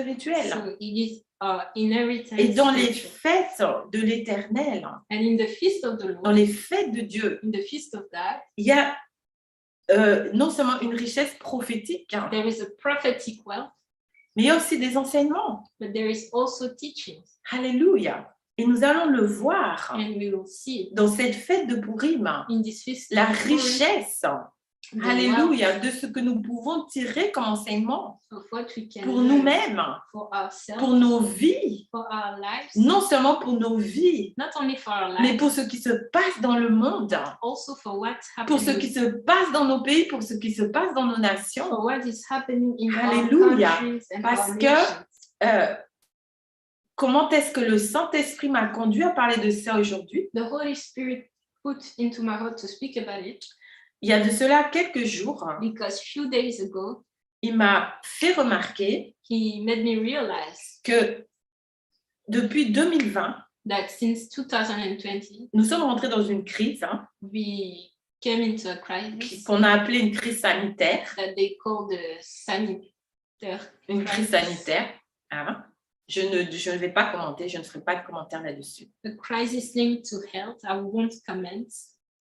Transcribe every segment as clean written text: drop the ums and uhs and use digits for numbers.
spirituelle. So it is inheritance. Et dans les spiritual. fêtes de l'Éternel, And in the feast of the dans Lord, les fêtes de Dieu, in the feast of God, il y a non seulement une richesse prophétique, there is a prophetic wealth, mais il y a aussi des enseignements. but there is also teachings. Alléluia. Et nous allons le voir And we will see dans cette fête de Pourim, in this feast la of Purim, richesse, the alléluia, wealth de ce que nous pouvons tirer comme enseignement of what we can pour learn nous-mêmes, for ourselves, pour nos vies, for our lives, non seulement pour nos vies, not only for our mais lives, pour ce qui se passe dans le monde, also for what's pour ce happening, qui se passe dans nos pays, pour ce qui se passe dans nos nations. for what is happening in Alléluia. our countries and Parce our que nations. Comment est-ce que le Saint-Esprit m'a conduit à parler de ça aujourd'hui? The Holy Spirit put into my heart to speak about it Il y a de cela quelques jours, because few days ago, il m'a fait remarquer he made me realize que depuis 2020, that since 2020, nous sommes rentrés dans une crise we came into a crisis qu'on a appelée une crise sanitaire. that they call the sanitaire Une crise crisis. sanitaire. Je ne vais pas commenter, je ne ferai pas de commentaire là-dessus. A crisis linked to health. I won't comment.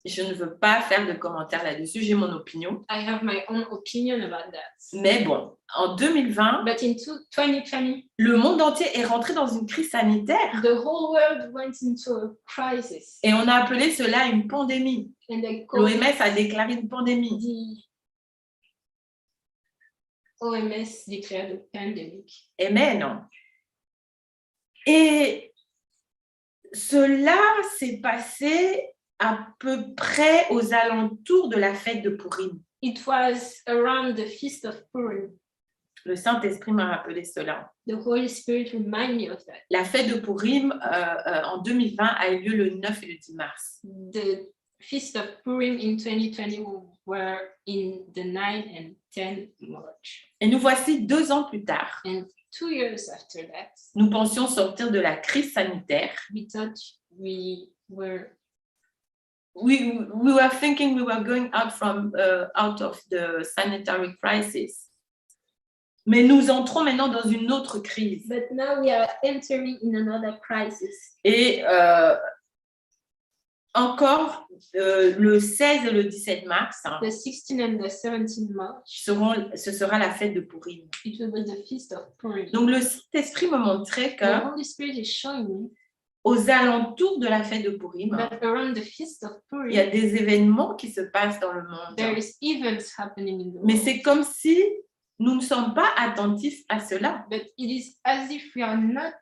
Je ne veux pas faire de commentaire là-dessus, j'ai mon opinion. I have my own opinion about that. Mais bon, en 2020, But in 2020, le monde entier est rentré dans une crise sanitaire the whole world went into a crisis. et on a appelé cela une pandémie. And they called L'OMS a déclaré une pandémie. the OMS declared a pandemic. Amen. Et cela s'est passé à peu près aux alentours de la fête de Pourim. It was around the feast of Purim. Le Saint-Esprit m'a rappelé cela. The Holy Spirit reminded me of that. La fête de Pourim en 2020 a eu lieu le 9 et le 10 mars. The feast of Purim in 2020 were in the 9 and 10 March. Et nous voici 2 ans plus tard. And 2 years after that, Nous pensions sortir de la crise sanitaire. we thought we were We were thinking we were going out of the sanitary crisis. Mais nous entrons maintenant dans une autre crise. but now we are entering in another crisis. Et encore le 16 et le 17 mars, The 16th and the 17th March, ce sera la fête de Pourim. it will be the feast of Purim. Donc le Saint-Esprit me montrait The que Holy Spirit is showing me aux alentours de la fête de Pourim, that around the feast of il y a Purim, des événements qui se passent dans le monde. there is events happening in the Mais world. c'est comme si nous ne sommes pas attentifs à cela. But it is as if we are not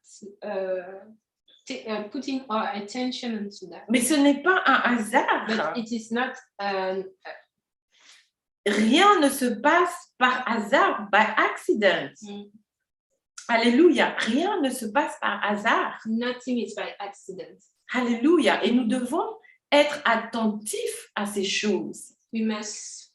putting our attention into that. Mais ce n'est pas un hasard. But it is not Rien ne se passe par hasard, by accident. Alléluia. Rien ne se passe par hasard. nothing is by accident. Alléluia. Et nous devons être attentifs à ces choses. We must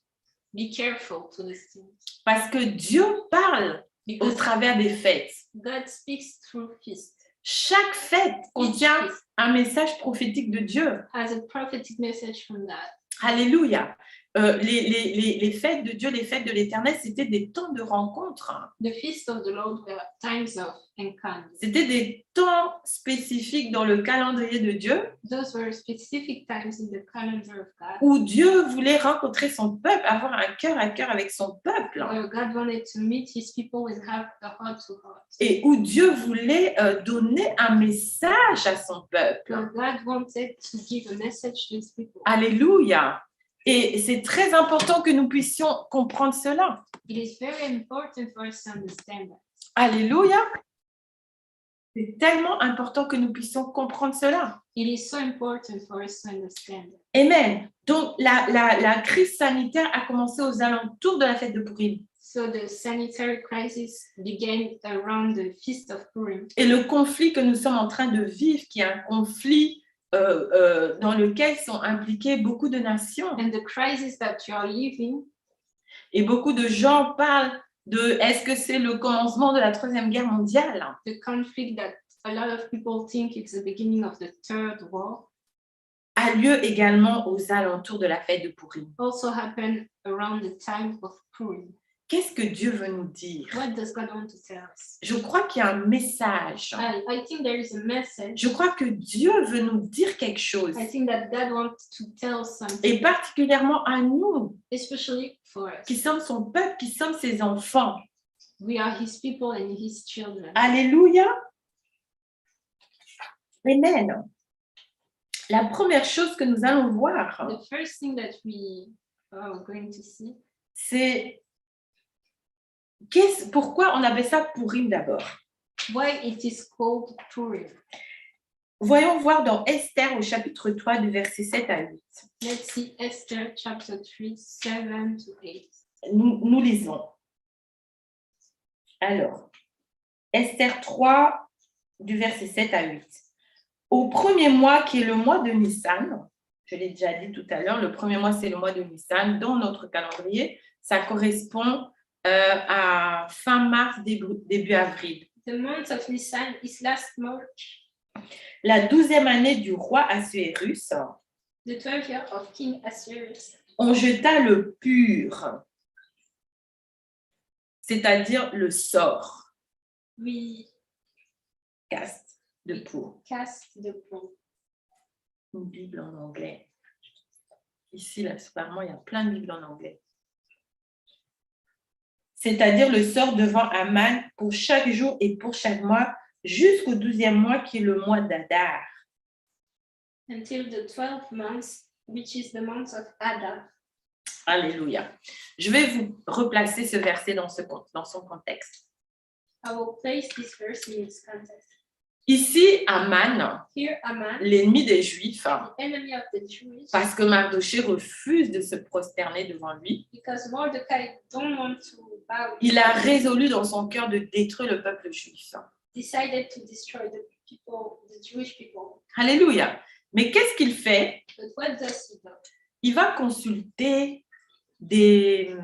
be careful to these things. Parce que Dieu parle au Because travers des fêtes. God speaks through feast. Chaque fête Each contient feast un message prophétique de Dieu. has a prophetic message from God. Alléluia. Les fêtes de Dieu, les fêtes de l'Éternel, c'était des temps de rencontre. The feast of the Lord were times of encounter. C'était des temps spécifiques dans le calendrier de Dieu Those were specific times in the calendar of God où Dieu voulait rencontrer son peuple, avoir un cœur à cœur avec son peuple. where God wanted to meet his people and have a heart to heart. Et où Dieu voulait donner un message à son peuple. Where God wanted to give a message to his people. Alléluia. Et c'est très important que nous puissions comprendre cela. It is very important for us to understand that. Alléluia. C'est tellement important que nous puissions comprendre cela. It is so important for us to understand that. Amen. Donc, la crise sanitaire a commencé aux alentours de la fête de Pourim. So the sanitary crisis began around the feast of Purim. Et le conflit que nous sommes en train de vivre, qui est un conflit dans lequel sont impliquées beaucoup de nations. And the crisis that you are living, Et beaucoup de gens parlent de est-ce que c'est le commencement de la Troisième Guerre mondiale? the conflict that a lot of people think it's the beginning of the Third War, A lieu également aux alentours de la fête de Pourim. also happened around the time of Purim. Qu'est-ce que Dieu veut nous dire? What does God want to tell us? Je crois qu'il y a un message. I think there is a message. Je crois que Dieu veut nous dire quelque chose. I think that God wants to tell something, Et particulièrement à nous, especially for qui us. sommes son peuple, qui sommes ses enfants. We are His people and His children. Alléluia. Amen. La première chose que nous allons voir, The first thing that we are going to see, c'est pourquoi on appelle ça Pourim d'abord. why it is called Purim. Voyons voir dans Esther au chapitre 3 du verset 7 à 8. Let's see Esther chapter 3, 7 to 8. Nous lisons. Alors, Esther 3 du verset 7 à 8. Au premier mois qui est le mois de Nissan, je l'ai déjà dit tout à l'heure, le premier mois c'est le mois de Nissan, dans notre calendrier, ça correspond à fin mars, début avril. The month of Nisan is last March, La 12e année du roi Assuérus, the 12th year of King Assuerus. on jeta le pur, c'est-à-dire le sort, We caste de pour. cast the pole. Une Bible en anglais. Ici, là, apparemment, il y a plein de Bibles en anglais. C'est-à-dire le sort devant Aman pour chaque jour et pour chaque mois, jusqu'au 12e mois qui est le mois d'Adar. Until the 12th month, which is the month of Adar. Alléluia. Je vais vous replacer ce verset dans son contexte. I will place this verse in its context. Ici, Aman, Here, Aman, l'ennemi des Juifs, the enemy of the Jews, parce que Mardoché refuse de se prosterner devant lui, because Mordecai don't want to bow, il a résolu dans son cœur de détruire le peuple juif. decided to destroy the people, the Jewish people. Alléluia. Mais qu'est-ce qu'il fait? But what does he do? Il va consulter des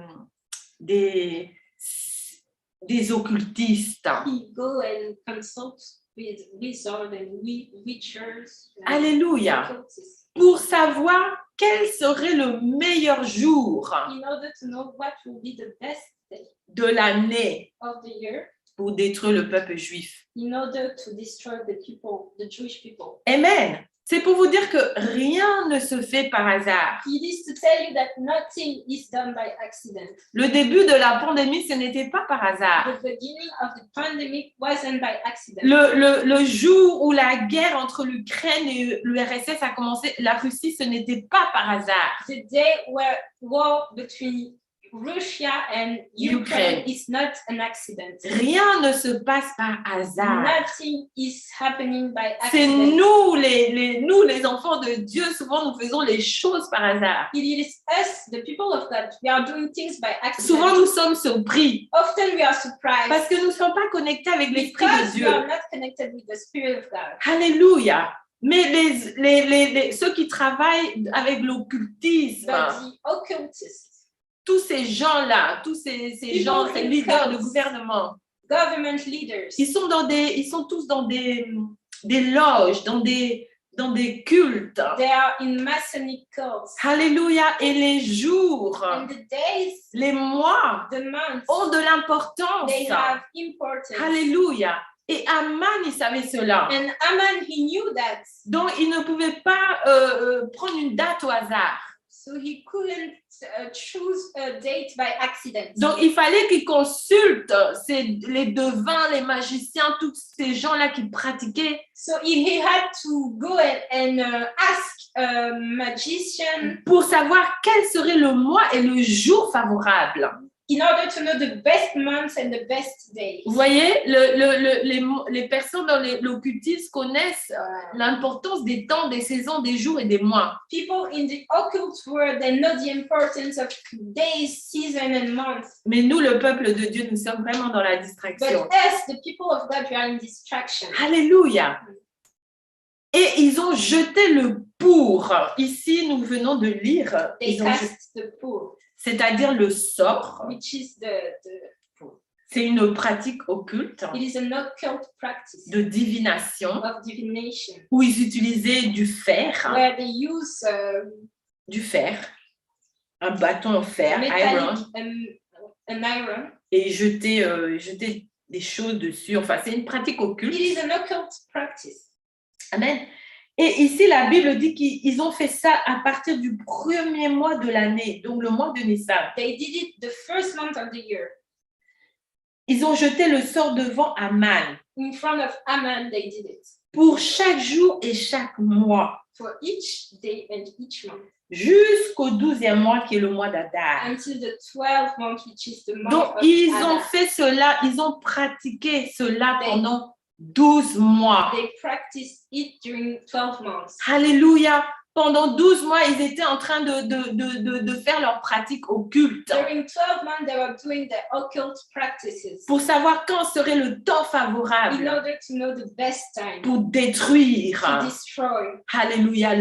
occultistes. He go and consult with wizards and witchers. and Alléluia. occultists Pour savoir quel serait le meilleur jour in order to know what will be the best day de l'année of the year pour détruire le peuple juif. in order to destroy the people, the Jewish people. Amen. C'est pour vous dire que rien ne se fait par hasard. It is to tell you that nothing is done by accident. Le début de la pandémie, ce n'était pas par hasard. The beginning of the pandemic wasn't by accident. Le jour où la guerre entre l'Ukraine et l'URSS a commencé, la Russie, ce n'était pas par hasard. The day where war between Russia and Ukraine Ukraine. is not an accident. Rien ne se passe par hasard. Nothing is happening by C'est accident. nous, les enfants de Dieu, souvent nous faisons les choses par hasard. It is us, the people of God. We are doing things by accident. Souvent nous sommes surpris Often we are surprised parce que nous ne sommes pas connectés avec l'Esprit de because we Dieu. are not connected with the Spirit of God. Alléluia. Mais ceux qui travaillent avec l'occultisme, But the occultists, tous ces gens-là, tous ces gens, ces leaders de gouvernement, government leaders, ils sont tous dans des loges, dans des cultes. they are in Masonic cults. Alléluia. Et les jours, And the days, les mois the months, ont de l'importance. they have importance. Alléluia. Et Aman, il savait cela. And Aman, he knew that. Donc, il ne pouvait pas prendre une date au hasard. So he couldn't choose a date by accident. Donc, il fallait qu'il consulte les devins, les magiciens, tous ces gens-là qui pratiquaient. So he had to go and ask a magician Pour savoir quel serait le mois et le jour favorable. in order to know the best months and the best days. Vous voyez, les personnes dans l'occultisme connaissent l'importance des temps, des saisons, des jours et des mois. People in the occult world, they know the importance of days, season, and months. Mais nous, le peuple de Dieu, nous sommes vraiment dans la But distraction. us, the people of God, we are in distraction. Alléluia. Et ils ont jeté le pour. Ici, nous venons de lire. They Ils ont jeté- cast the pool, c'est-à-dire le sort. which is C'est une pratique occulte it is an occult practice de divination of divination, où ils utilisaient du fer, where they use un bâton en fer, iron, metallic, an iron. et jeter des choses dessus. Enfin, c'est une pratique It occulte. is an occult practice. Amen. Et ici, la Bible dit qu'ils ont fait ça à partir du premier mois de l'année, donc le mois de Nissan. They did it the first month of the year. Ils ont jeté le sort devant Aman In front of Aman, they did it. pour chaque jour et chaque mois, For each day and each month. jusqu'au 12e mois qui est le mois d'Adar. Until the 12th month, which is the month Donc, of ils ont Adar. fait cela, ils ont pratiqué cela pendant 12 mois. They practiced it during 12 months. Alléluia. Pendant 12 mois, ils étaient en train de faire leur pratique occulte During 12 months, they were doing the occult practices pour savoir quand serait le temps in favorable order to know the best time pour détruire, to destroy alléluia,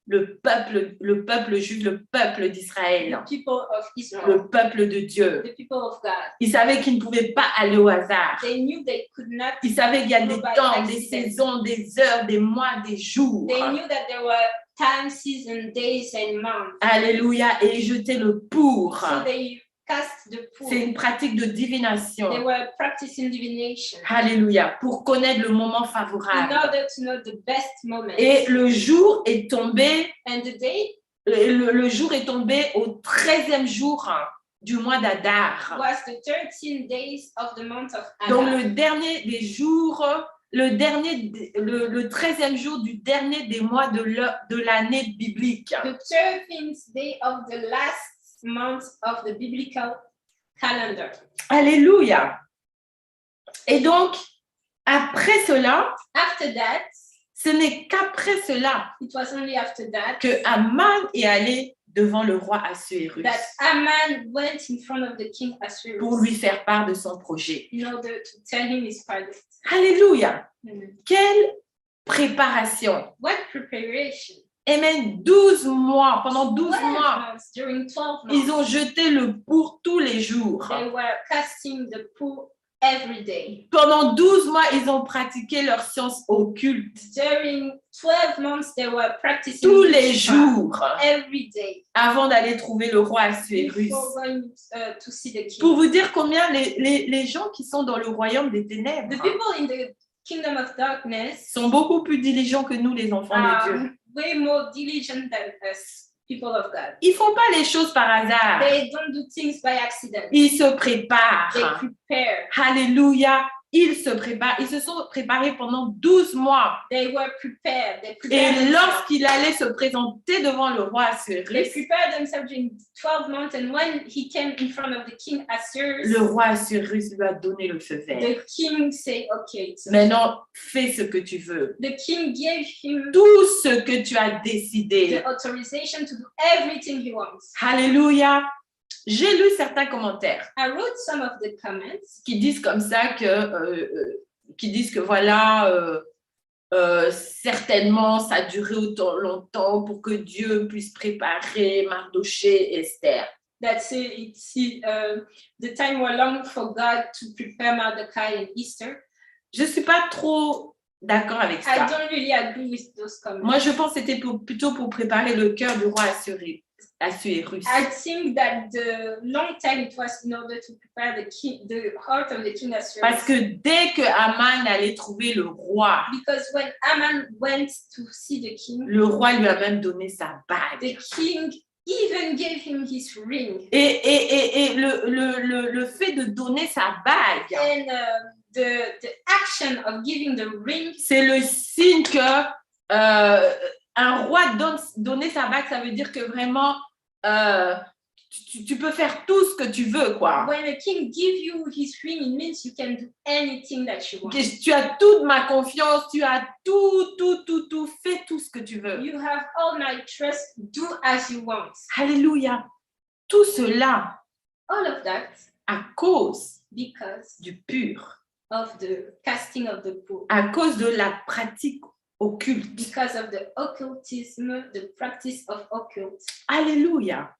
le peuple juif, le peuple d'Israël, the people of Israel, le peuple de Dieu. the people of God. Ils savaient qu'ils ne pouvaient pas aller au hasard. They knew they could not. Ils savaient qu'il y a des By temps, des accident. saisons, des heures, des mois, des jours. They knew that there were time, season, days, and months. Alléluia. Et ils jetaient le pour. So they cast the pool. C'est une pratique de They divination. were practicing divination Alléluia. Pour connaître le moment in favorable. order to know the best moment. Et le jour est tombé, And the day le jour est tombé au 13e jour du mois d'Adar. was the 13 days of the month of Donc Adar. le dernier des jours, le 13e jour du dernier des mois de l'année biblique. The 13th day of the last month of the biblical calendar. Alléluia. Et donc, après cela, After that, ce n'est qu'après cela it was only after that que Aman est allé devant le roi Assuérus that Haman went in front of the king Assuerus pour lui faire part de son projet. in order to tell him his project. Alléluia. Amen. Quelle préparation. What preparation? Amen. 12 mois, pendant 12 12 mois, months, during 12 months, ils ont jeté le pour tous les jours. they were casting the pool every day. Pendant 12 mois, ils ont pratiqué leur science occulte During 12 months, they were practicing tous les witchcraft jours every day avant d'aller trouver le roi Assuérus. before going to see the king. Pour vous dire combien les gens qui sont dans le royaume des ténèbres The people in the kingdom of darkness sont beaucoup plus diligents que nous, les enfants de Dieu. are way more diligent than us, people of God. Ils font pas les choses par hasard. They don't do things by accident. Ils se They préparent. prepare. Alléluia. Ils se préparent. Ils se sont préparés pendant 12 mois. They were prepared. They Et prepared themselves. lorsqu'il allait se présenter devant le roi They Assuérus, prepared themselves during 12 months, and when he came in front of the king Assuerus, le roi Assuérus lui a donné le feu vert. the king said, "Okay, so Maintenant, fais ce que tu veux. the king gave him Tout ce que tu as décidé. the authorization to do everything he wants." Alléluia. J'ai lu certains commentaires I wrote some of the comments qui disent comme ça qui disent que voilà, certainement ça a duré autant longtemps pour que Dieu puisse préparer Mardoché et Esther. that say the time were long for God to prepare Mordecai and Easter. Je ne suis pas trop d'accord avec I ça. don't really agree with those comments. Moi, je pense que c'était plutôt pour préparer le cœur du roi Assuérus. I think that the long time it was in order to prepare the heart of the king Assuerus. Parce que dès que Aman allait trouver le roi, Because when Haman went to see the king, le roi lui a même donné sa the bague. king even gave him his ring. Et le fait de donner sa bague, And the action of giving the ring, c'est le signe que un roi donner sa bague, ça veut dire que vraiment tu peux faire tout ce que tu veux, quoi. when the king gives you his ring, it means you can do anything that you want. Que tu as toute ma confiance, tu as tout, fais tout ce que tu veux. You have all my trust, do as you want. Alléluia. Tout cela All of that à cause because du pur, of the casting of the pool, à cause de la pratique occulte. because of the occultism, the practice of occult, Alléluia.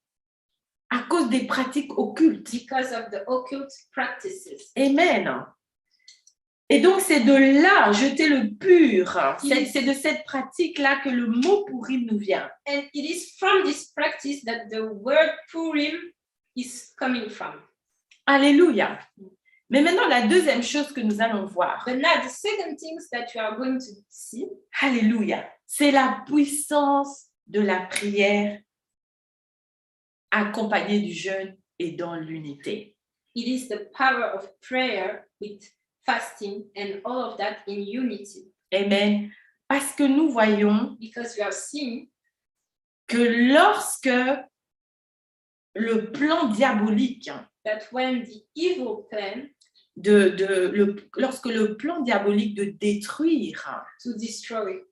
À cause des pratiques occultes. because of the occult practices. Amen. Et donc, c'est de là, jeter le pur. C'est de cette pratique-là que le mot Purim nous vient. And it is from this practice that the word Purim is coming from. Alléluia. Mais maintenant, la deuxième chose que nous allons voir, But now the second things that you are going to see, alléluia, c'est la puissance de la prière accompagnée du jeûne et dans l'unité. it is the power of prayer with fasting and all of that in unity. Amen. Parce que nous voyons Because we have seen que lorsque le plan diabolique that when the evil plan lorsque le plan diabolique de détruire to destroy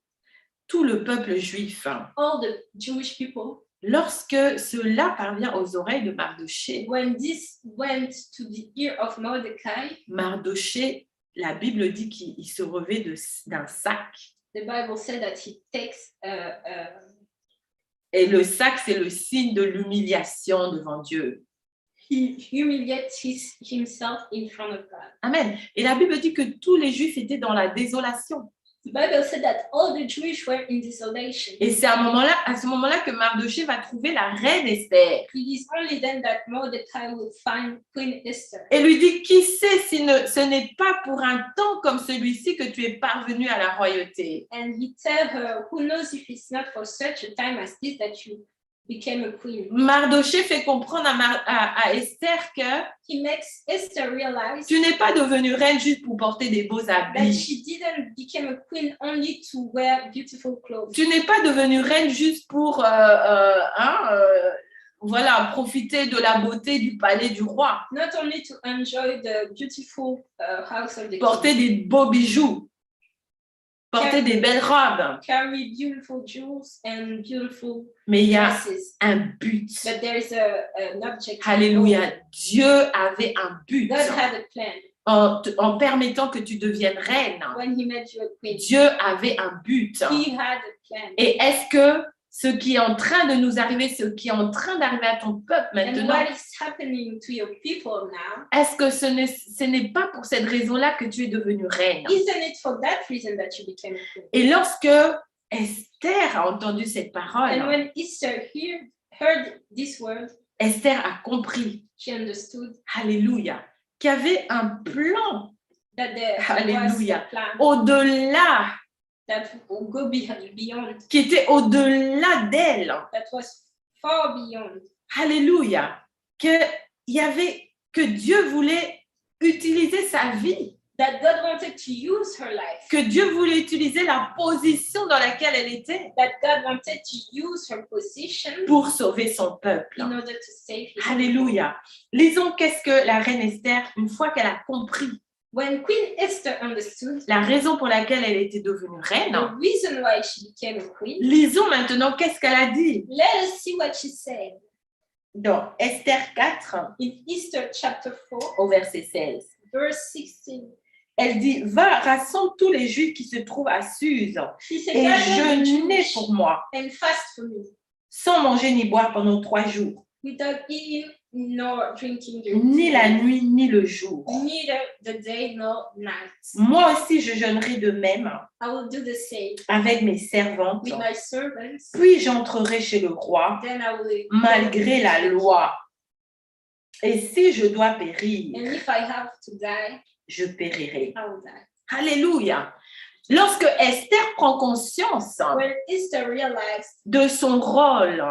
tout le peuple juif, all the Jewish people, lorsque cela parvient aux oreilles de Mardoché, when this went to the ear of Mordecai, Mardoché, la Bible dit qu'il se revêt d'un sac. the Bible said that he takes Et le sac, c'est le signe de l'humiliation devant Dieu. he humiliates himself in front of God. Amen. Et la Bible dit que tous les Juifs étaient dans la désolation. The Bible said that all the Jewish were in desolation. Et c'est à ce moment-là que Mardoché va trouver la reine Esther. It is only then that Mordecai will find Queen Esther. Et lui dit, qui sait si ce n'est pas pour un temps comme celui-ci que tu es parvenu à la royauté. And he tell her, who knows if it's not for such a time as this that you became a queen. Mardoché fait comprendre à Esther que He makes Esther realize tu n'es pas devenue reine juste pour porter des beaux that habits. she didn't become a queen only to wear beautiful clothes. Tu n'es pas devenue reine juste pour voilà, profiter de la beauté du palais du roi. Not only to enjoy the beautiful house of the Porter king, des beaux bijoux. Porter des belles robes. carry beautiful jewels and beautiful Mais il y a dresses. un but. But there is an object. Alléluia. Dieu avait un but God had a plan en permettant que tu deviennes reine. when he made you a queen. Dieu avait un but. He had a plan. Et est-ce que ce qui est en train de nous arriver, ce qui est en train d'arriver à ton peuple And maintenant, what is happening to your people now? est-ce que ce n'est pas pour cette raison-là que tu es devenue reine? Isn't it for that reason that you became a queen? Et lorsque Esther a entendu cette And parole, when Esther heard this word, Esther a compris, she understood alléluia, qu'il y avait un plan that there was Alléluia. a plan au-delà, that would go beyond, qui était au-delà d'elle. that was far beyond. Alléluia. Que Dieu voulait utiliser sa vie, That God wanted to use her life. que Dieu voulait utiliser la position dans laquelle elle était That God wanted to use her position pour sauver son peuple. in order to save his people. Alléluia. Lisons qu'est-ce que la reine Esther, une fois qu'elle a compris When Queen Esther understood la raison pour laquelle elle était devenue reine, the reason why she became a queen, lisons maintenant qu'est-ce qu'elle a dit. let us see what she said Dans Esther 4, in Esther chapter 4, au verset 16. verse 16. Elle dit, va, rassemble tous les Juifs qui se trouvent à Suse She said, et "Gather the jeûnez Jews pour moi, and fast for me, sans manger ni boire pendant 3 jours, without eating nor drinking ni la nuit ni le jour. neither the day nor night. Moi aussi, je jeûnerai de même I will do the same avec mes servantes, with my servants. puis j'entrerai chez le roi, Then I will malgré la loi. Et si je dois périr, And if I have to die, je périrai. I will die. Alléluia. Lorsque Esther prend conscience When Esther realized de son rôle,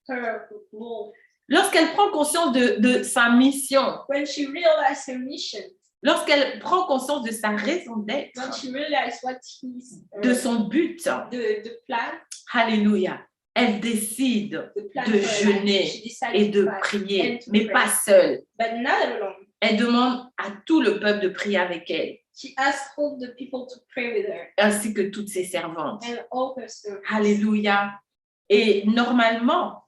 her role, lorsqu'elle prend conscience de sa mission, when she realized her mission, lorsqu'elle prend conscience de sa raison d'être, when she realized what his de son but, the plan, alléluia, elle décide the plan de for her jeûner life, she decided et de to fast prier, and to mais pray. pas seule. But not alone. Elle demande à tout le peuple de prier avec elle, She asked all the people to pray with her ainsi que toutes ses servantes. and all her servants. Alléluia. Et normalement,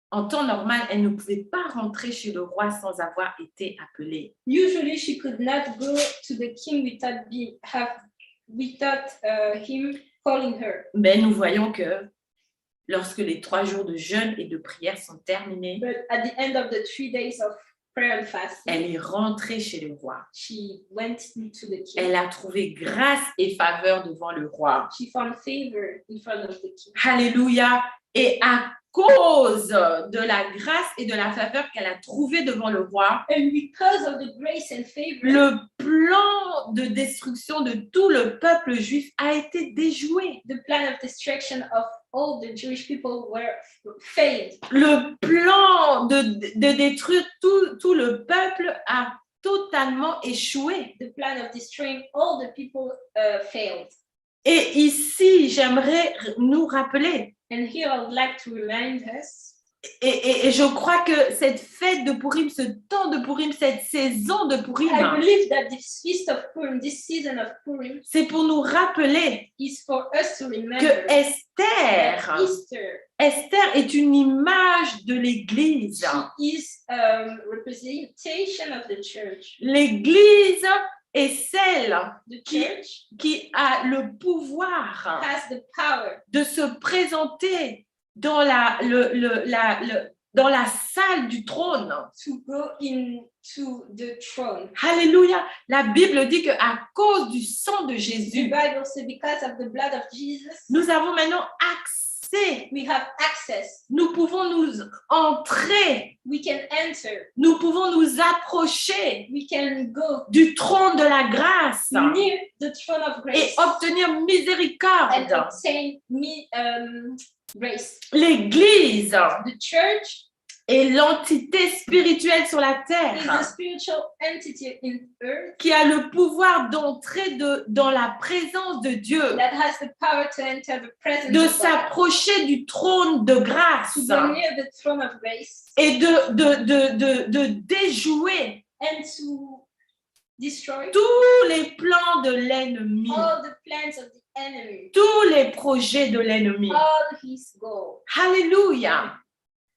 en temps normal, elle ne pouvait pas rentrer chez le roi sans avoir été appelée. Usually, she could not go to the king without him calling her. Mais nous voyons que lorsque les 3 jours de jeûne et de prière sont terminés, But at the end of the 3 days of prayer and fasting, elle est rentrée chez le roi. she went into the king. Elle a trouvé grâce et faveur devant le roi. She found favor in front of the king. Alléluia. Et à cause de la grâce et de la faveur qu'elle a trouvée devant le roi, And because of the grace and favor, le plan de destruction de tout le peuple juif a été déjoué. the plan of destruction of all the Jewish people failed. Le plan de détruire tout le peuple a totalement échoué. The plan of destroying all the people failed. Et ici, j'aimerais nous rappeler, And here I would like to remind us, et je crois que cette fête de Purim, ce temps de Purim, cette saison de I Purim, believe that this feast of Purim, this season of Purim, c'est pour nous rappeler is for us to que remember that Esther est une image de l'Église. she is a representation of the church. L'Église est celle The church qui a le pouvoir has the power de se présenter dans dans la salle du trône. to go into the throne. Alléluia. La Bible dit qu'à cause du sang de The Jésus, Bible says because of the blood of Jesus, nous avons maintenant accès. we have access. Nous pouvons nous entrer. We can enter. Nous pouvons nous approcher We can go du trône de la grâce near the throne of et grace obtenir and miséricorde. obtain grace. L'Église The church est l'entité spirituelle sur la is a terre spiritual entity in earth qui a le pouvoir d'entrer dans la présence de Dieu, that has the power to enter the presence de of God, s'approcher du trône de grâce to go near the throne of grace et de déjouer and to destroy tous les plans de l'ennemi, all the plans of the enemy, tous les projets de l'ennemi. all his goals. Alléluia.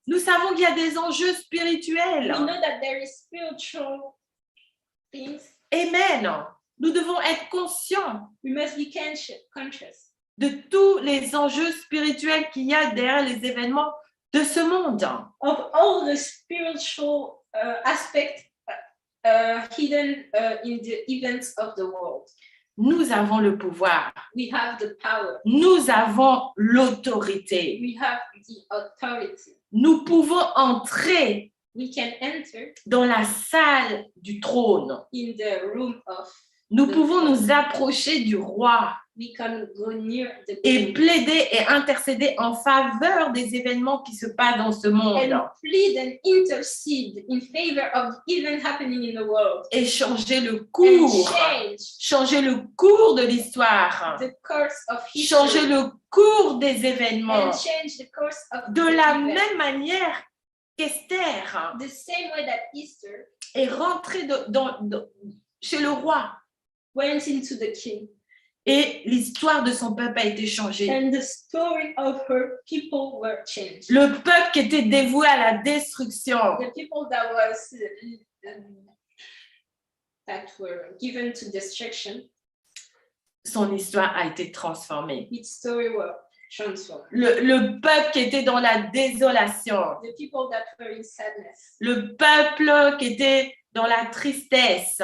Nous savons qu'il y a des enjeux spirituels. We know that there is spiritual things. Amen. Nous devons être conscients We must be conscious de tous les enjeux spirituels qu'il y a derrière les événements de ce monde. of all the spiritual aspects hidden in the events of the world. Nous avons le pouvoir. We have the power. Nous avons l'autorité. We have the authority. Nous pouvons entrer We can enter dans la salle du trône. in the room of. Nous pouvons nous approcher du roi We can go near the et king plaider et intercéder en faveur des événements qui se passent dans ce monde. and plead and intercede in favor of the event happening in the world Et changer le and cours. change Changer le cours de l'histoire. the course of Changer history le cours des événements. and change the course of De the la event. même manière qu'Esther The same way that Esther est rentrée chez le roi went into the king et l'histoire de son peuple a été changée. and the story of her people were changed. Le peuple qui était dévoué à la destruction, The people that were given to destruction, son histoire a été transformée. its story were transformed. Le peuple qui était dans la désolation, The people that were in sadness, le peuple qui était dans la tristesse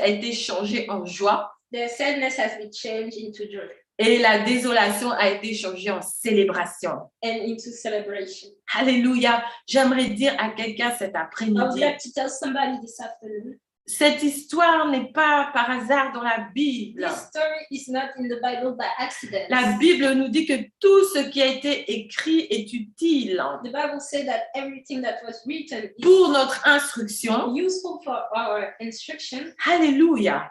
a été changée en joie their sadness has been changed into joy et la désolation a été changée en célébration. and into celebration. Alléluia. J'aimerais dire à quelqu'un cet I would après-midi, like to tell somebody this afternoon, cette histoire n'est pas par hasard dans la Bible. this story is not in the Bible by accident. La Bible nous dit que tout ce qui a été écrit est utile The Bible says that everything that was written is pour notre instruction. useful for our instruction Alléluia.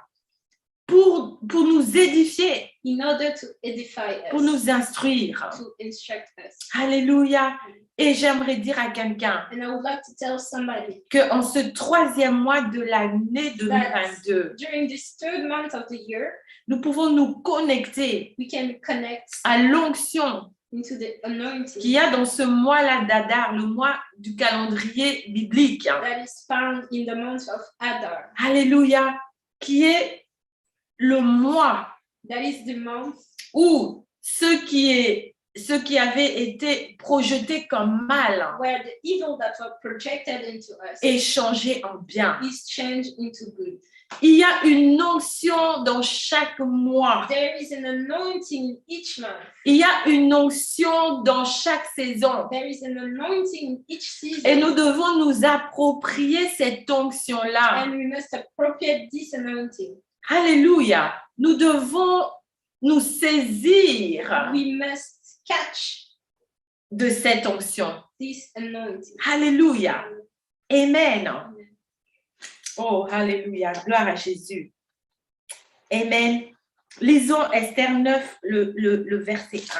Pour nous édifier, in order to edify us, pour nous instruire. to instruct us. Alléluia. Et j'aimerais dire à quelqu'un And I would like to tell somebody qu'en ce 3e mois de l'année 2022, during this third month of the year, nous pouvons nous connecter we can connect à l'onction into the anointing qu'il y a dans ce mois-là d'Adar, le mois du calendrier biblique. that is found in the month of Adar. Alléluia. Qui est le mois That is the month où ce qui est ce qui avait été projeté comme mal where the evil that were projected into us est changé en bien. is changed into good. Il y a une onction dans chaque mois. There is an anointing in each month. Il y a une onction dans chaque saison. There is an anointing in each season. Et nous devons nous approprier cette onction-là. And we must appropriate this anointing. Alléluia. Nous devons nous saisir We must catch de cette onction. this anointing. Alléluia. Amen. Oh, alléluia. Gloire à Jésus. Amen. Lisons Esther 9, le verset 1.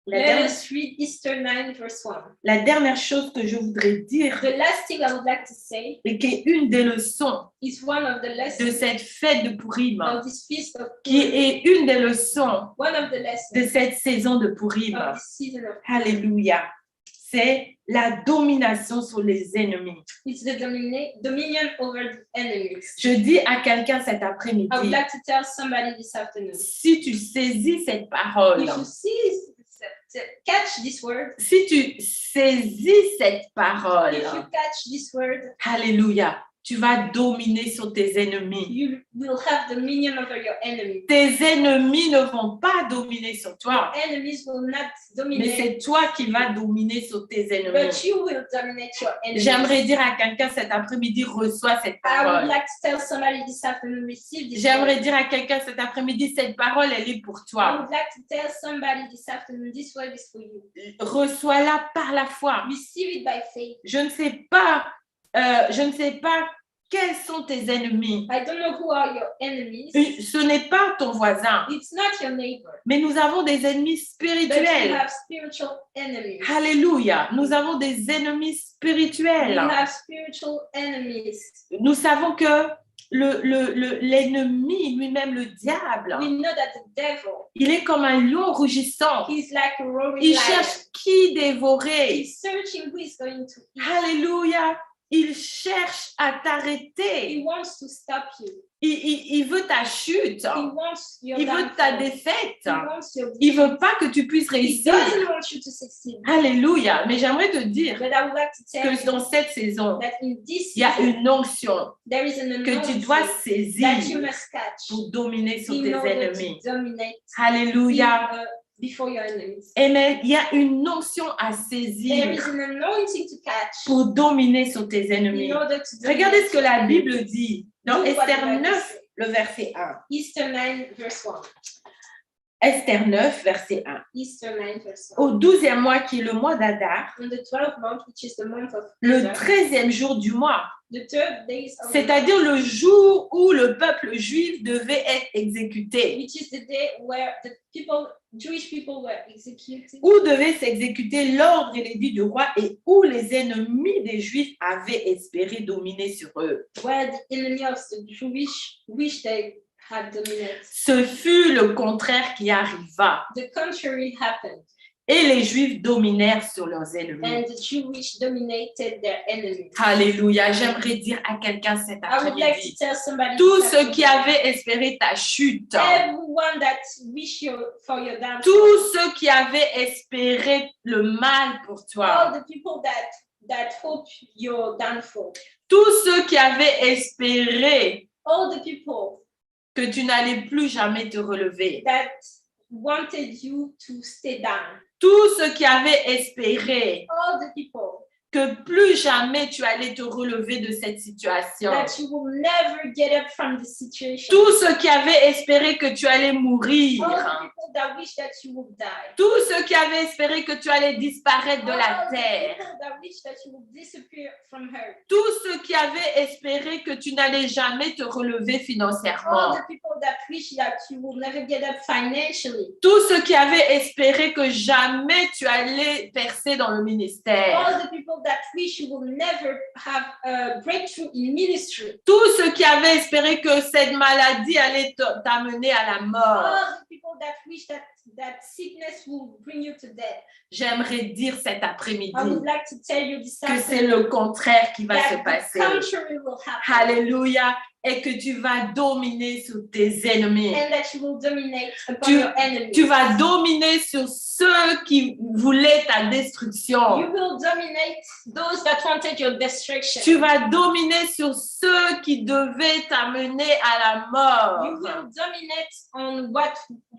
Let us read Esther 9, verse 1. La dernière chose que je voudrais dire, The last thing I would like to say et qui est une des leçons is one of the de lessons cette fête de Purim, of this feast of qui Purim. est une des leçons One of the lessons de cette saison de Purim. of this season of Purim. Alléluia. C'est la domination sur les ennemis. It's the dominion over the enemies. Je dis à quelqu'un cet I would après-midi, like to tell somebody this afternoon. si tu saisis cette parole, If you see, catch this word. si tu saisis cette parole, If you catch this word, alléluia, tu vas dominer sur tes ennemis. you will have dominion over your enemies. Tes ennemis ne vont pas dominer sur toi, Enemies will not mais dominate, c'est toi qui vas dominer sur tes but ennemis. you will dominate your enemies. J'aimerais dire à quelqu'un cet après-midi, reçois cette I would parole. like to tell somebody this afternoon, receive this J'aimerais word. dire à quelqu'un cet après-midi, cette parole, elle est pour I toi. would like to tell somebody this afternoon, this word is for you. Reçois-la par la foi. Receive it by faith. Je ne sais pas quels sont tes ennemis. I don't know who are your enemies. Ce n'est pas ton voisin, It's not your neighbor, mais nous avons des ennemis but you spirituels. have spiritual enemies. Alléluia. Nous avons des ennemis You spirituels. have spiritual enemies. Nous savons que l'ennemi lui-même, le diable, We know that the devil, il est comme un lion rugissant. he's like a roaring Il lion. cherche qui dévorer. He's searching who is going to eat. Alléluia. Il cherche à He t'arrêter. wants to stop you. Il veut ta chute. He wants your Il veut ta downfall. défaite. He wants your Il veut pas que tu puisses He réussir. doesn't want you to succeed. Alléluia. Mais j'aimerais te dire But I would like to tell que you dans cette saison, that in this il y a season, une onction there is an que tu anointing dois that you saisir must catch pour dominer sur in tes order ennemis. to dominate Alléluia. before your enemies. Amen. Il y a une onction à There saisir is an anointing to catch pour dominer sur tes ennemis. in order to dominate. Regardez ce que your la enemies. Bible dit dans Look what Esther the Bible 9, says. le verset 1. Easter 9, verse 1. Esther 9, verset 1. Easter 9, verse 1. Au 12e mois, qui est le mois d'Adar, On the 12th month, which is the month of le Adar, 13e jour du mois, the third days of the c'est-à-dire le jour où le peuple juif devait être exécuté, which is the day where the people, Jewish people were executed, où devait s'exécuter l'ordre et l'édit du roi et où les ennemis des Juifs avaient espéré dominer sur eux. where the enemy of the Jewish wish they had dominated. Ce fut le contraire qui arriva The contrary happened, et les Juifs dominèrent sur leurs ennemis. and the Jewish dominated their enemies. Alléluia. J'aimerais dire à quelqu'un cet I would like to après-midi, tell somebody, tous this ceux qui afternoon, avaient espéré ta chute, everyone that wish you for your downfall, tous ceux qui avaient espéré le mal pour all toi, the people that hope your downfall, tous ceux qui avaient espéré all the people que tu n'allais plus jamais te relever, that wanted you to stay down, tous ceux qui avaient espéré all the people que plus jamais tu allais te relever de cette situation, that you will never get up from the situation, tous ceux qui avaient espéré que tu allais mourir, all the people that wish that you will die, tous ceux qui avaient espéré que tu allais disparaître de la all the terre, people that wish that you will disappear from her, tous ceux qui avaient espéré que tu n'allais jamais te relever all financièrement, the people that wish that you will never get up financially, tous ceux qui avaient espéré que jamais tu allais percer dans le ministère, all the people that wish you will never have a breakthrough in ministry, tous ceux qui avaient espéré que cette maladie allait t'amener à la mort, all the people that wish that that sickness will bring you to death. J'aimerais dire cet après-midi I would like to tell you this que c'est afternoon le contraire qui va se that the passer. contrary will happen. Alléluia. Et que tu vas dominer sur tes ennemis. And that you will dominate upon Tu- your enemies. Tu vas dominer sur ceux qui voulaient ta destruction. You will dominate those that wanted your destruction. Tu vas dominer sur ceux qui devaient t'amener à la You mort. will dominate on what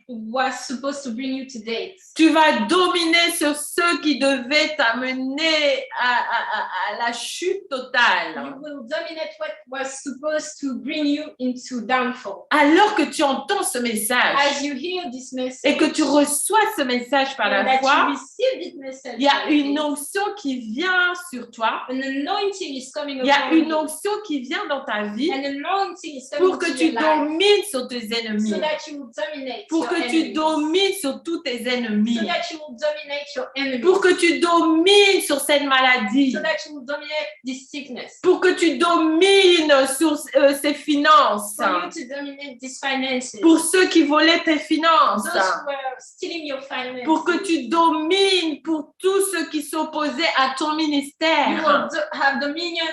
was supposed to bring you to death. Tu vas dominer sur ceux qui devaient t'amener à la chute totale. You will dominate what was supposed to bring you into downfall. Alors que tu entends ce message As you hear this message et que tu reçois ce message par and la that you foi, receive this message, il y a by une faith, onction qui vient sur toi. an anointing is coming Il y a upon une you. onction qui vient dans ta vie An anointing is coming pour que to tu your life domines sur tes ennemis. so that you will dominate Pour your que tu enemies. domines sur tous tes ennemis. So that you will dominate your enemies. Pour que tu domines sur cette maladie. So that you will dominate this sickness. Pour que tu domines sur ces finances. For you to dominate these finances. Pour ceux qui volaient tes finances. Those who were stealing your finances. Pour que tu domines pour tous ceux qui s'opposaient à ton You will ministère. have dominion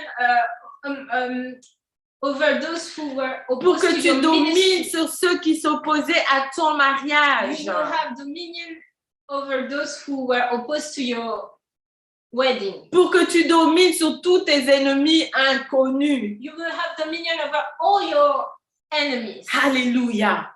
over those who were Pour opposed que to tu your domines ministry. sur ceux qui s'opposaient à ton mariage. You will have dominion over those who were opposed to your wedding. Pour que tu domines sur tous tes ennemis inconnus. You will have dominion over all your enemies. Alléluia.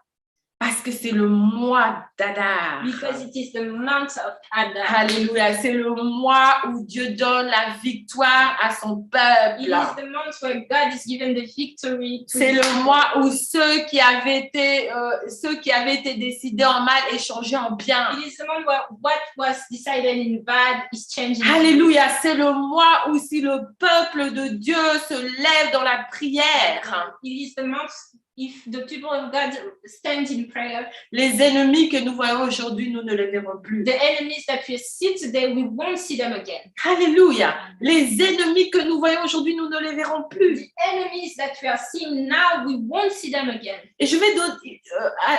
Parce que c'est le mois d'Adar. Because it is the month of Adar. Alléluia. C'est le mois où Dieu donne la victoire à son It peuple. is the month where God is given the victory to C'est his le people. mois où ceux qui avaient été décidés en mal est changé en bien. It is the month where what was decided in bad is changing. Alléluia. C'est le mois où si le peuple de Dieu se lève dans la prière, It is the month if the people of God stand in prayer. les ennemis que nous voyons aujourd'hui, nous ne les verrons plus. The enemies that we see today, we won't see them again. Alléluia. Les ennemis que nous voyons aujourd'hui, nous ne les verrons plus. The enemies that we are seeing now, we won't see them again. Et je vais donner,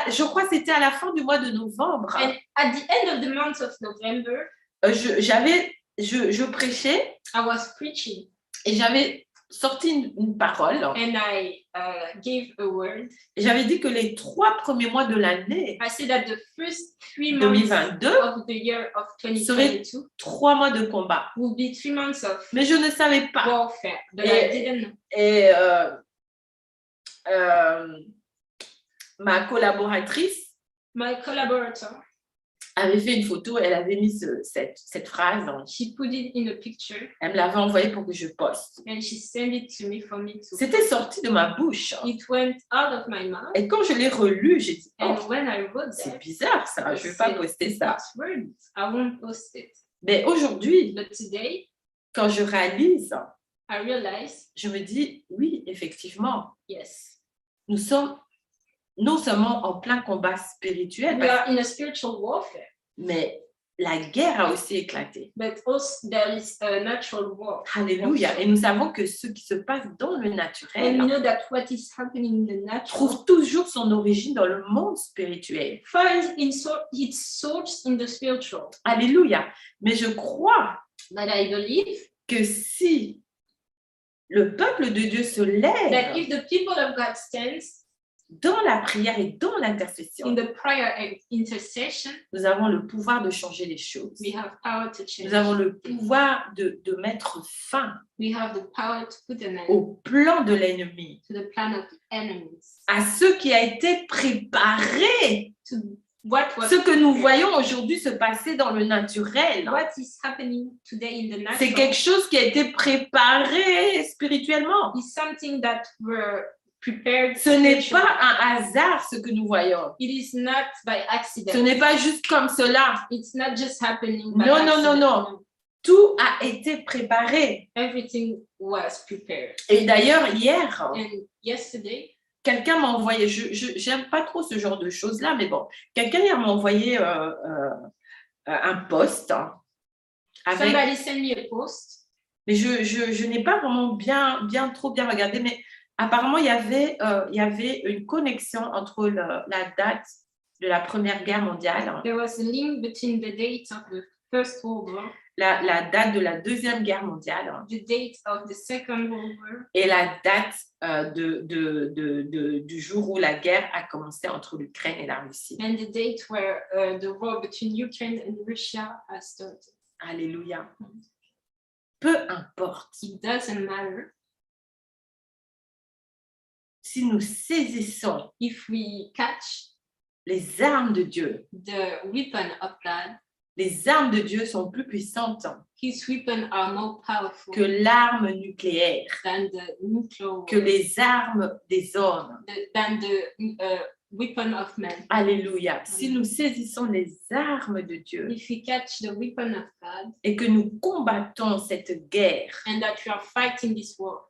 je crois que c'était à la fin du mois de novembre. And at the end of the month of November, Je prêchais I was preaching et j'avais sorti une parole. and I gave a word. Et j'avais dit que les 3 premiers mois de l'année I said that the first 3 months 2022 of the year of 2022 3 mois de combat. will be 3 months of Mais je ne savais pas. warfare. But Et- I didn't know. Et ma collaboratrice My collaborator, avait fait une photo, elle avait mis cette phrase, she put it in a picture elle me l'avait envoyée pour que je poste. and she sent it to me for me to. C'était sorti de ma bouche. It went out of my mouth. Et quand je l'ai relu, j'ai dit, And oh, when I wrote c'est that, bizarre ça, je ne vais pas poster ça. it's weird. I won't post it. Mais aujourd'hui, But today, quand je réalise, I realized, je me dis, oui, effectivement, yes, nous sommes non seulement en plein combat spirituel, we are in a spiritual warfare, mais la guerre a aussi éclaté. but also there is a natural war. Alléluia. Et nous savons que ce qui se passe dans le And we naturel know that what is happening in the natural trouve toujours son origine dans le monde spirituel. finds its source in the spiritual. Alléluia. Mais je crois But I believe que si le peuple de Dieu se that lève if the people of God stands dans la prière et dans l'intercession, in the prayer and intercession, nous avons le pouvoir de changer les choses. we have power to change. Nous avons le pouvoir de mettre fin We have the power to put an end au plan de l'ennemi, to the plan of the enemies. à ce qui a été préparé, To what was ce que nous voyons aujourd'hui se passer dans le naturel. what is happening today in the C'est natural quelque chose qui a été préparé spirituellement. is something that were prepared. Ce n'est spiritually. pas un hasard ce que nous voyons. It is not by accident. Ce n'est pas juste comme cela. It's not just happening by Non, non, non, accident. non. Tout a été préparé. Everything was prepared. Et d'ailleurs, hier, And yesterday, quelqu'un m'a envoyé, j'aime pas trop ce genre de choses-là, mais bon, quelqu'un hier m'a envoyé un post avec, somebody sent me a post. mais je n'ai pas vraiment trop bien regardé, mais apparemment il y avait une connexion entre la date de la Première Guerre mondiale, there was a link between the date of the First World War, la date de la Deuxième Guerre mondiale the date of the Second World War, et la date du jour où la guerre a commencé entre l'Ukraine et la Russie. and the date where the war between Ukraine and Russia has started. Alléluia. Peu importe It doesn't matter si nous saisissons if we catch les armes de Dieu. the weapon of God. Les armes de Dieu sont plus puissantes His weapons are more powerful que l'arme nucléaire, than the nuclear que les armes des hommes. than the weapon of man. Alléluia. Si nous saisissons les armes de Dieu If we catch the weapon of God et que nous combattons cette guerre and that we are fighting this war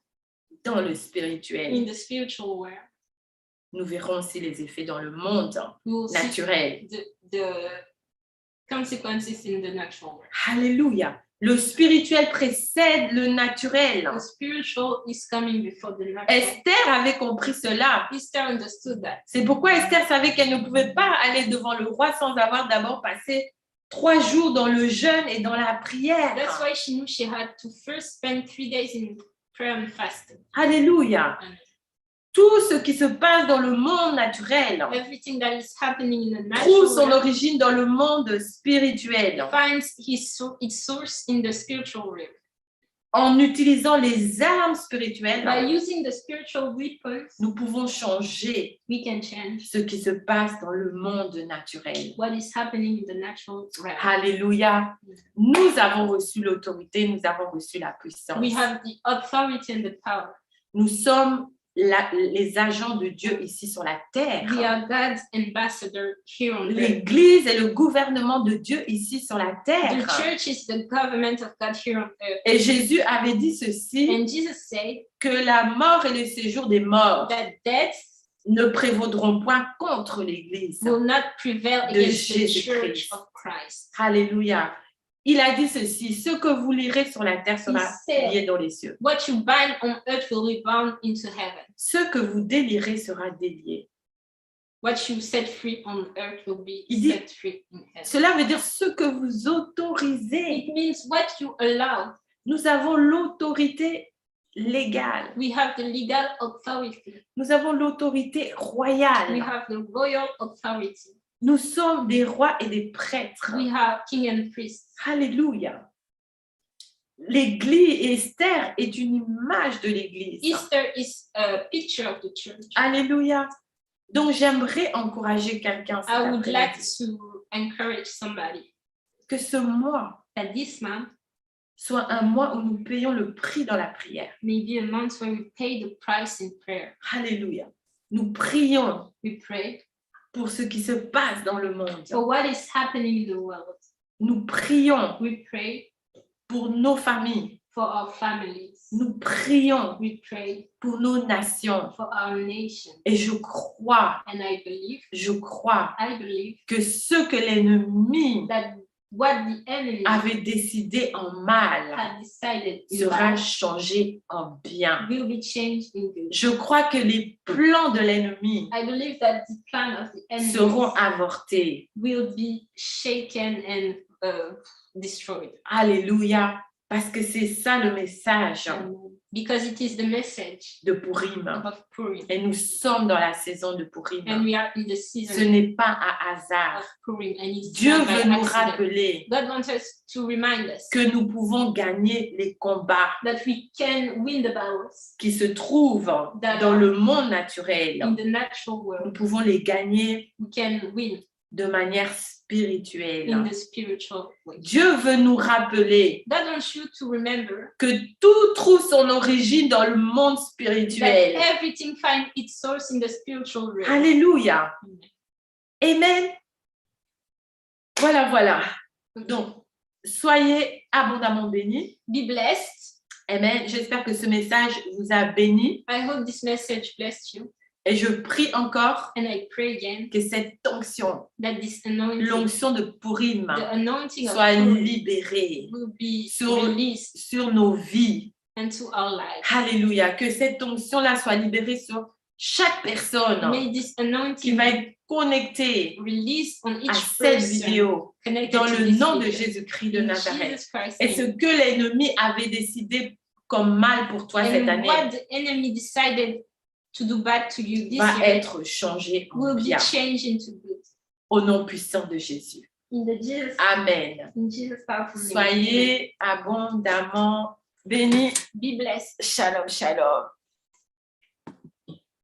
dans le in spirituel, the spiritual war, nous verrons aussi les effets dans le monde we will see naturel. the consequences in the natural world. Alléluia. Le spirituel précède le naturel. The spiritual is coming before the natural. Esther avait compris cela. Esther understood that. C'est pourquoi Esther savait qu'elle ne pouvait pas aller devant le roi sans avoir d'abord passé 3 jours dans le jeûne et dans la prière. That's why she knew she had to first spend 3 days in prayer and fasting. Alléluia. And Tout ce qui se passe dans le monde naturel everything that is happening in the trouve natural son world origine dans le monde spirituel. finds its source in the spiritual realm. En utilisant les armes spirituelles, By using the spiritual weapons, nous pouvons changer we can change ce qui se passe dans le monde naturel. what is happening in the natural realm. Alléluia. Nous avons reçu l'autorité, nous avons reçu la puissance. We have the authority and the power. Nous sommes les agents de Dieu ici sur la terre. We are God's ambassador here on earth. L'Église est le gouvernement de Dieu ici sur la The terre. church is the government of God here on earth. Et Jésus avait dit ceci, And Jesus said que la mort et le séjour des morts that death ne prévaudront point contre l'Église will not prevail de against the Jésus-Christ. church of Christ. Alléluia. Il a dit ceci, ce que vous lirez sur la terre sera lié dans les cieux. What you bind on earth will be bound into heaven. Ce que vous délirez sera délié. What you set free on earth will be Il dit- set free in heaven. Cela veut dire ce que vous autorisez. It means what you allow. Nous avons l'autorité légale. We have the legal authority. Nous avons l'autorité We royale. have the royal authority. Nous sommes des rois et des prêtres. We have king and priest. Alléluia. L'Église, Esther est une image de l'Église. Easter is a picture of the church. Alléluia. Donc j'aimerais encourager quelqu'un cet I would like après-midi to encourage somebody que ce mois that this month soit un mois où nous payons le prix dans la prière. may be a month where we pay the price in prayer. Alléluia. Nous prions We pray pour ce qui se passe dans le monde. for what is happening in the world. Nous prions We pray pour nos familles. for our families. Nous prions We pray pour nos nations. for our nation. Et je crois And I believe que ce que l'ennemi that what the enemy avait décidé en mal had decided in sera bad changé en bien. will be changed in good. Je crois que les plans de l'ennemi I believe that the plan of the enemy seront avortés. will be shaken and destroyed. Alléluia. Parce que c'est ça le message Because it is the message de Purim. of Purim. Et nous sommes dans la saison de And Purim. we are in the Ce season n'est pas un hasard. of Purim. And it's Dieu not by veut nous accident. rappeler God wants us to remind us que nous pouvons gagner les combats that we can win the battles qui se trouvent dans le monde naturel. in the natural Nous world. pouvons les gagner We can win de manière in spirituelle. the spiritual way. Dieu veut nous rappeler God wants you to remember que tout trouve son origine dans le monde that spirituel. everything finds its source in the spiritual realm. Alléluia. Amen. Voilà. Donc, soyez abondamment bénis. Be blessed. Amen. J'espère que ce message vous a béni. I hope this message blessed you. Et je prie encore And I pray again que cette onction, that this anointing, l'onction de Purim, the anointing of soit Purim libérée will be sur- released sur nos vies. into our lives. Alléluia. Que cette onction-là soit libérée sur chaque personne May this qui anointing va être connectée release on à each cette person vidéo connected dans to le this nom de video. Jésus-Christ de In Nazareth. Jesus Christ's Et ce name. que l'ennemi avait décidé comme mal pour toi cette And année what the enemy decided to do bad to you this va year être changé en will be bien changed into good. au nom puissant de Jésus. In Amen. Jesus powerful name. Soyez abondamment bénis. Be blessed. Shalom, shalom.